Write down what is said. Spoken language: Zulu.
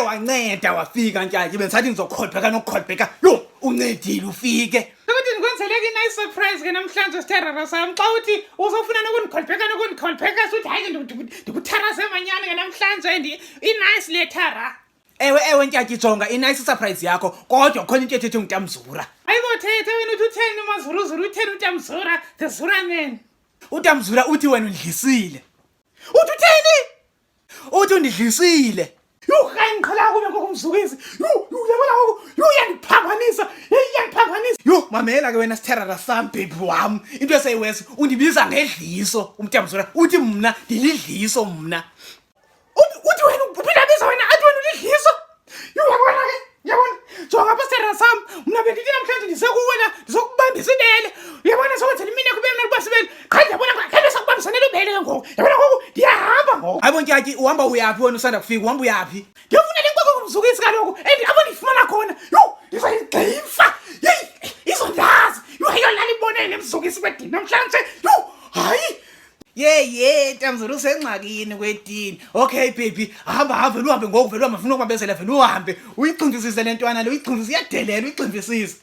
wanceda wafika ntyatyhe bendisathi ndizokholbheka nokukholbheka yho uncedile ufike ukuthi ndikwenzeleke i-nice surprise ke namhlanje sitherara sam xa uthi uzofuna nokundikholbheka suthi hayi ndikuthara semanyani ke namhlanje i-nice le thara. ewe ntyatyhe jonga i-nice surprise yakho kodwa khona into ethethe uNtamzura. Ayibothethe wena uthi utheni umazuruzuru utheni uNtamzura the Zura man. uNtamzura uthi wena undlisile. Uthi utheni? Uthi undidlisile. Hayi ngiqala kube ngokumzukisi. Yabona uyangiphambanisa. Mamela ke wena sitherara sam baby wami. Into eseyiwesi undibiza ngedliso uNtamzura. Uthi mna ndilidliso mna. Uthi wena uphinda wena athi wena ulidliso. Yabona ke yabona jonga apha sitherara sam mna bendithi namhlanje ndisekuwena ndizokubambisa ibele. Yabona sokwenzela imini yakho bemna kuba sibele. Cha yabona ngakhe sakubambisana ibele ke ngoku. Yabona ngoku ndiyahamba ngoku. Hayibo ntyatyhe uhamba uyaphi wena usanda kufika uhamba uyaphi? Ndiyafuna le nkwenkwe kumzukisi kaloku abo ndiyifumana khona ndizayigqifa izondazi ayolala ibonele mzukisi kwedini namhlanje hayi Ntamzura usengxakini kwedini. Okay baby hamba vele uhambe ngoku vele ungafuna ukubambezela vele uhambe uyigxingisise le ntwana le uyigxingisise iyadelela uyigxingisise.